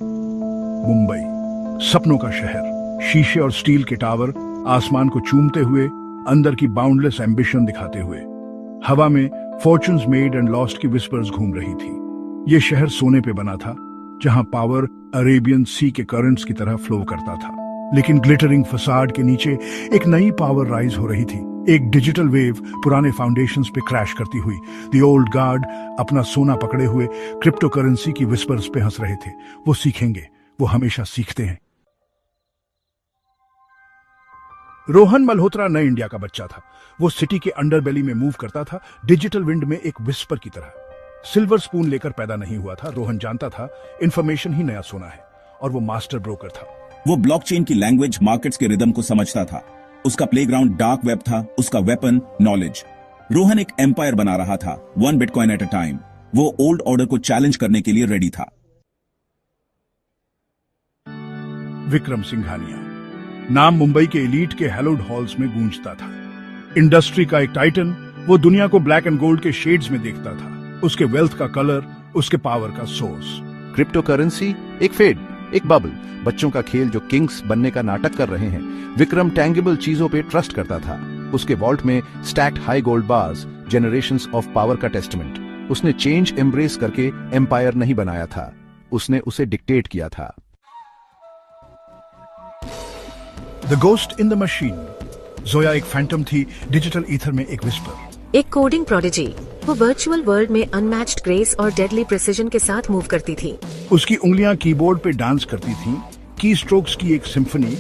मुंबई, सपनों का शहर, शीशे और स्टील के टावर आसमान को चूमते हुए, अंदर की बाउंडलेस एम्बिशन दिखाते हुए। हवा में फॉर्च्यून्स मेड एंड लॉस्ट की विस्पर्स घूम रही थी। ये शहर सोने पे बना था, जहां पावर अरेबियन सी के करंट्स की तरह फ्लो करता था। लेकिन ग्लिटरिंग फसाड के नीचे एक नई पावर राइज हो रही थी। एक डिजिटल वेव पुराने फाउंडेशंस पे क्रैश करती हुई। द ओल्ड गार्ड अपना सोना पकड़े हुए क्रिप्टो करेंसी की विस्पर्स पे हंस रहे थे। वो सीखेंगे, वो हमेशा सीखते हैं। रोहन मल्होत्रा नए इंडिया का बच्चा था। वो सिटी के अंडरबेली में मूव करता था, डिजिटल विंड में एक विस्पर की तरह। सिल्वर स्पून लेकर पैदा नहीं हुआ था। रोहन जानता था इंफॉर्मेशन ही नया सोना है, और वो मास्टर ब्रोकर था। वो ब्लॉकचेन की लैंग्वेज, मार्केट्स के रिदम को समझता था। उसका प्लेग्राउंड डार्क वेब था, उसका वेपन नॉलेज। रोहन एक एम्पायर बना रहा था, 1 बिटकॉइन एट अ टाइम। वो ओल्ड ऑर्डर को चैलेंज करने के लिए रेडी था। विक्रम सिंघानिया नाम मुंबई के एलीट के हैलोड हॉल्स में गूंजता था। इंडस्ट्री का एक टाइटन। वो दुनिया को ब्लैक एंड गोल्ड के शेड्स में देखता था। उसके वेल्थ का कलर, उसके पावर का सोर्स। क्रिप्टो करेंसी एक फेड, एक बबल, बच्चों का खेल जो किंग्स बनने का नाटक कर रहे हैं। विक्रम टैंगिबल चीजों पे ट्रस्ट करता था। उसके वॉल्ट में stacked high gold bars, generations of power का टेस्टमेंट। उसने चेंज एम्ब्रेस करके एम्पायर नहीं बनाया था, उसने उसे डिक्टेट किया था। The ghost in the machine. Zoya एक फैंटम थी, डिजिटल ईथर में एक विस्पर। एक कोडिंग प्रोडिजी। वो वर्चुअल वर्ल्ड में अनमैच्ड ग्रेस और डेडली प्रिसिजन के साथ मूव करती थी। उसकी उंगलियां कीबोर्ड पे डांस करती थीं, की स्ट्रोक्स की एक सिम्फनी,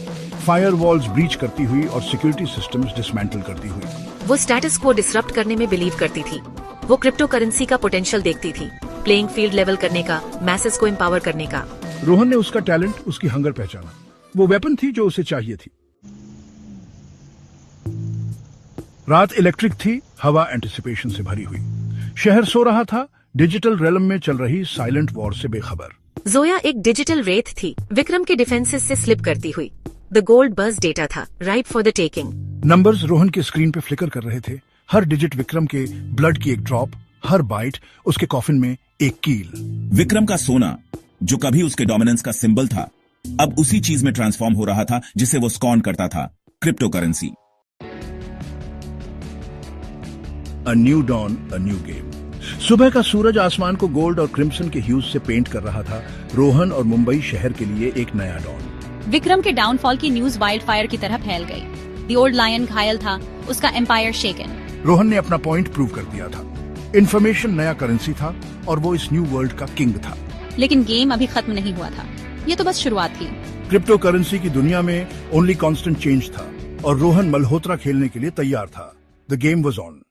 फायरवॉल्स ब्रीच करती हुई और सिक्योरिटी सिस्टम्स डिसमेंटल करती हुई। वो स्टेटस को डिसरप्ट करने में बिलीव करती थी। वो क्रिप्टो करेंसी का पोटेंशियल देखती थी, प्लेइंग फील्ड लेवल करने का, मैसेज को एम्पावर करने का। रोहन ने उसका टैलेंट, उसकी हंगर पहचाना। वो वेपन थी जो उसे चाहिए थी। रात इलेक्ट्रिक थी, हवा एंटिसिपेशन से भरी हुई। शहर सो रहा था, डिजिटल रेलम में चल रही साइलेंट वॉर से बेखबर। जोया एक डिजिटल रेत थी, विक्रम के डिफेंसेस से स्लिप करती हुई। द गोल्ड बस डेटा था, ripe for the taking. Numbers Rohan के स्क्रीन पे फ्लिकर कर रहे थे। हर डिजिट विक्रम के ब्लड की एक ड्रॉप, हर बाइट उसके कॉफिन में एक कील। विक्रम का सोना, जो कभी उसके डोमिनेंस का सिंबल था, अब उसी चीज में ट्रांसफॉर्म हो रहा था जिसे वो स्कॉन करता था, crypto currency. A new dawn, a new game। सुबह का सूरज आसमान को गोल्ड और क्रिम्सन के ह्यूज से पेंट कर रहा था। रोहन और मुंबई शहर के लिए एक नया डॉन। विक्रम के डाउनफॉल की न्यूज वाइल्ड फायर की तरह फैल गई। द ओल्ड लायन घायल था, उसका एम्पायर शेकन। रोहन ने अपना पॉइंट प्रूव कर दिया था। इंफॉर्मेशन नया करेंसी था और वो इस न्यू वर्ल्ड का किंग था। लेकिन गेम अभी खत्म नहीं हुआ था, ये तो बस शुरुआत थी। क्रिप्टो करेंसी की दुनिया में ओनली कांस्टेंट चेंज था और रोहन मल्होत्रा खेलने के लिए तैयार था। The game was on.